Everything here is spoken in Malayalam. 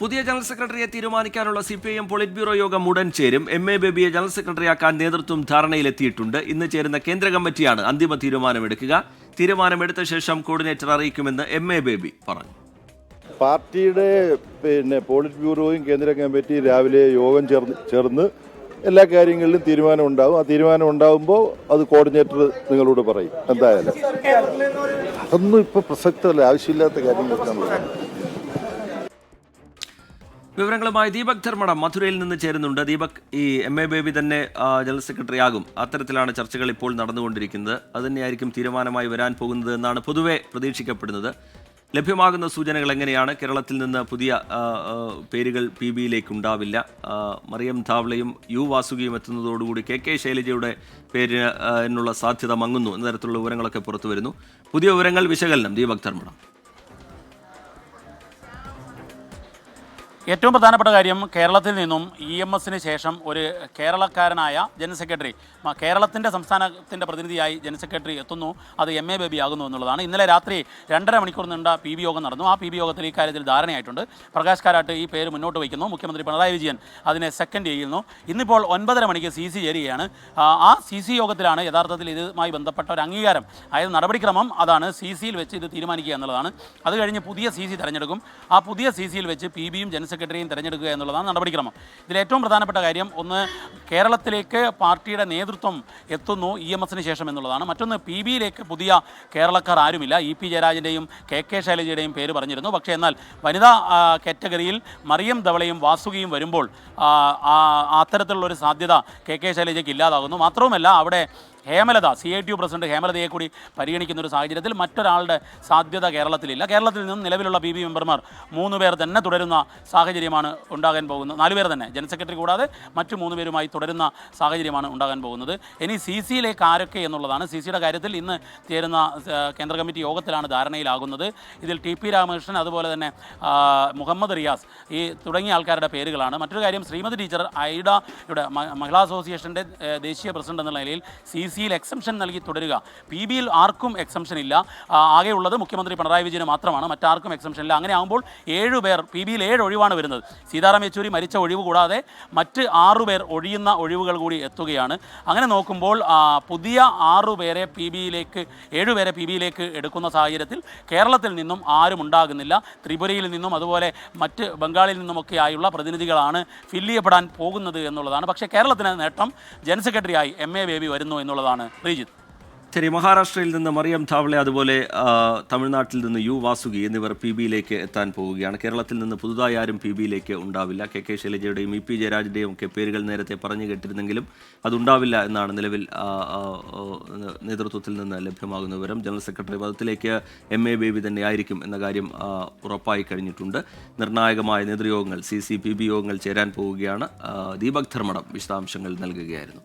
പുതിയ ജനറൽ സെക്രട്ടറിയെ തീരുമാനിക്കാനുള്ള CPIM പോളിറ്റ് ബ്യൂറോ യോഗം ഉടൻ ചേരും. MA ബേബിയെ ജനറൽ സെക്രട്ടറിയാക്കാൻ നേതൃത്വം ധാരണയിലെത്തിയിട്ടുണ്ട്. ഇന്ന് ചേരുന്ന കേന്ദ്ര കമ്മിറ്റിയാണ് അന്തിമ തീരുമാനമെടുക്കുക. തീരുമാനമെടുത്ത ശേഷം കോർഡിനേറ്റർ അറിയിക്കുമെന്ന് MA ബേബി പറഞ്ഞു. പാർട്ടിയുടെ പോളിറ്റ് ബ്യൂറോയും കേന്ദ്ര കമ്മിറ്റി രാവിലെ യോഗം ചേർന്ന് എല്ലാ കാര്യങ്ങളിലും തീരുമാനം ഉണ്ടാവും. ആ തീരുമാനം ഉണ്ടാകുമ്പോൾ അത് കോർഡിനേറ്റർ നിങ്ങളോട് പറയും. എന്തായാലും അതൊന്നും ഇപ്പോൾ പ്രസക്തമല്ല, ആവശ്യമില്ലാത്ത കാര്യങ്ങളൊക്കെ. വിവരങ്ങളുമായി ദീപക് ധർമ്മടം മധുരയിൽ നിന്ന് ചേരുന്നുണ്ട്. ദീപക്, ഈ MA ബേബി തന്നെ ജനറൽ സെക്രട്ടറി ആകും, അത്തരത്തിലാണ് ചർച്ചകൾ ഇപ്പോൾ നടന്നുകൊണ്ടിരിക്കുന്നത്. അതുതന്നെയായിരിക്കും തീരുമാനമായി വരാൻ പോകുന്നത് എന്നാണ് പൊതുവെ പ്രതീക്ഷിക്കപ്പെടുന്നത്. ലഭ്യമാകുന്ന സൂചനകൾ എങ്ങനെയാണ്? കേരളത്തിൽ നിന്ന് പുതിയ പേരുകൾ PBയിലേക്ക് ഉണ്ടാവില്ല. മറിയം ധാവളയും വാസുകിയും എത്തുന്നതോടുകൂടി KK ശൈലജയുടെ പേരിനുള്ള സാധ്യത മങ്ങുന്നു എന്ന തരത്തിലുള്ള വിവരങ്ങളൊക്കെ പുറത്തു വരുന്നു. പുതിയ വിവരങ്ങൾ വിശകലനം ദീപക് ധർമ്മടം. ഏറ്റവും പ്രധാനപ്പെട്ട കാര്യം, കേരളത്തിൽ നിന്നും EMSന് ശേഷം ഒരു കേരളക്കാരനായ ജനറൽ സെക്രട്ടറി, കേരളത്തിൻ്റെ സംസ്ഥാനത്തിൻ്റെ പ്രതിനിധിയായി ജനറൽ സെക്രട്ടറി എത്തുന്നു. അത് MA ബേബി ആകുന്നു എന്നുള്ളതാണ്. ഇന്നലെ രാത്രി 2.5 മണിക്കൂർ നീണ്ട PB യോഗം നടന്നു. ആ PB യോഗത്തിൽ ഈ കാര്യത്തിൽ ധാരണയായിട്ടുണ്ട്. പ്രകാശ് കാരാട്ട് ഈ പേര് മുന്നോട്ട് വയ്ക്കുന്നു. മുഖ്യമന്ത്രി പിണറായി വിജയൻ അതിനെ സെക്കൻഡ് ചെയ്യുന്നു. ഇന്നിപ്പോൾ 9:30 മണിക്ക് CC ചേരുകയാണ്. ആ CC യോഗത്തിലാണ് യഥാർത്ഥത്തിൽ ഇതുമായി ബന്ധപ്പെട്ട ഒരു അംഗീകാരം, അതായത് നടപടിക്രമം അതാണ് CCയിൽ വെച്ച് ഇത് തീരുമാനിക്കുക എന്നുള്ളതാണ്. അത് കഴിഞ്ഞ് പുതിയ CC തിരഞ്ഞെടുക്കും. ആ പുതിയ CCയിൽ വെച്ച് PBയും ജനറൽ സെക്രട്ടറിയും തിരഞ്ഞെടുക്കുക എന്നുള്ളതാണ് നടപടിക്രമം. ഇതിൽ ഏറ്റവും പ്രധാനപ്പെട്ട കാര്യം, ഒന്ന്, കേരളത്തിലേക്ക് പാർട്ടിയുടെ നേതൃത്വം എത്തുന്നു EMSന് ശേഷം എന്നുള്ളതാണ്. മറ്റൊന്ന്, PBയിലേക്ക് പുതിയ കേരളക്കാർ ആരുമില്ല. EP ജയരാജൻ്റെയും KK ശൈലജയുടെയും പേര് പറഞ്ഞിരുന്നു. പക്ഷേ എന്നാൽ വനിതാ കാറ്റഗറിയിൽ മറിയം ധവളയും വാസുകിയും വരുമ്പോൾ അത്തരത്തിലുള്ളൊരു സാധ്യത KK ശൈലജയ്ക്ക് ഇല്ലാതാകുന്നു. മാത്രവുമല്ല, അവിടെ ഹേമലത, CITU പ്രസിഡന്റ് ഹേമലതയെ കൂടി പരിഗണിക്കുന്ന ഒരു സാഹചര്യത്തിൽ മറ്റൊരാളുടെ സാധ്യത കേരളത്തിലില്ല. കേരളത്തിൽ നിന്നും നിലവിലുള്ള PB മെമ്പർമാർ 3 പേർ തന്നെ തുടരുന്ന സാഹചര്യമാണ് ഉണ്ടാകാൻ പോകുന്നത്. 4 പേർ തന്നെ, ജനറൽ സെക്രട്ടറി കൂടാതെ മറ്റു 3 പേരുമായി തുടരുന്ന സാഹചര്യമാണ് ഉണ്ടാകാൻ പോകുന്നത്. ഇനി CCയിലേക്ക് ആരൊക്കെ എന്നുള്ളതാണ്. CCയുടെ കാര്യത്തിൽ ഇന്ന് ചേരുന്ന കേന്ദ്ര കമ്മിറ്റി യോഗത്തിലാണ് ധാരണയിലാകുന്നത്. ഇതിൽ TP രാമകൃഷ്ണൻ, അതുപോലെ തന്നെ മുഹമ്മദ് റിയാസ് തുടങ്ങിയ ആൾക്കാരുടെ പേരുകളാണ്. മറ്റൊരു കാര്യം, ശ്രീമതി ടീച്ചർ ഐഡയുടെ മഹിളാ അസോസിയേഷൻ്റെ ദേശീയ പ്രസിഡന്റ് എന്നുള്ള നിലയിൽ CCയിൽ എക്സംഷൻ നൽകി തുടരുക. PBയിൽ ആർക്കും എക്സംഷൻ ഇല്ല. ആകെയുള്ളത് മുഖ്യമന്ത്രി പിണറായി വിജയന് മാത്രമാണ്. മറ്റാർക്കും എക്സംഷൻ ഇല്ല. അങ്ങനെ ആകുമ്പോൾ 7 പേർ, PBയിൽ 7 ഒഴിവാണ് വരുന്നത്. സീതാറാം യെച്ചൂരി മരിച്ച ഒഴിവ് കൂടാതെ മറ്റ് 6 പേർ ഒഴിയുന്ന ഒഴിവുകൾ കൂടി എത്തുകയാണ്. അങ്ങനെ നോക്കുമ്പോൾ പുതിയ 6 പേരെ 7 പേരെ PBയിലേക്ക് എടുക്കുന്ന സാഹചര്യത്തിൽ കേരളത്തിൽ നിന്നും ആരും ഉണ്ടാകുന്നില്ല. ത്രിപുരയിൽ നിന്നും അതുപോലെ മറ്റ് ബംഗാളിൽ നിന്നുമൊക്കെ ആയുള്ള പ്രതിനിധികളാണ് ഫില്ല് ചെയ്യപ്പെടാൻ പോകുന്നത് എന്നുള്ളതാണ്. പക്ഷേ കേരളത്തിന് നേട്ടം, ജനറൽ സെക്രട്ടറിയായി MA ബേബി വരുന്നു എന്നുള്ളതാണ്. ശ്രീജിത്ത്. ശരി, മഹാരാഷ്ട്രയിൽ നിന്ന് മറിയം ധാവളെ, അതുപോലെ തമിഴ്നാട്ടിൽ നിന്ന് വാസുകി എന്നിവർ PBയിലേക്ക് എത്താൻ പോവുകയാണ്. കേരളത്തിൽ നിന്ന് പുതുതായി ആരും PBയിലേക്ക് ഉണ്ടാവില്ല. KK ശൈലജയുടെയും EP ജയരാജൻ്റെയും ഒക്കെ പേരുകൾ നേരത്തെ പറഞ്ഞു കേട്ടിരുന്നെങ്കിലും അതുണ്ടാവില്ല എന്നാണ് നിലവിൽ നേതൃത്വത്തിൽ നിന്ന് ലഭ്യമാകുന്ന വിവരം. ജനറൽ സെക്രട്ടറി പദത്തിലേക്ക് MA ബേബി തന്നെ ആയിരിക്കും എന്ന കാര്യം ഉറപ്പായി കഴിഞ്ഞിട്ടുണ്ട്. നിർണായകമായ നേതൃയോഗങ്ങൾ, CC PB യോഗങ്ങൾ ചേരാൻ പോവുകയാണ്. ദീപക് ധർമ്മടം വിശദാംശങ്ങൾ നൽകുകയായിരുന്നു.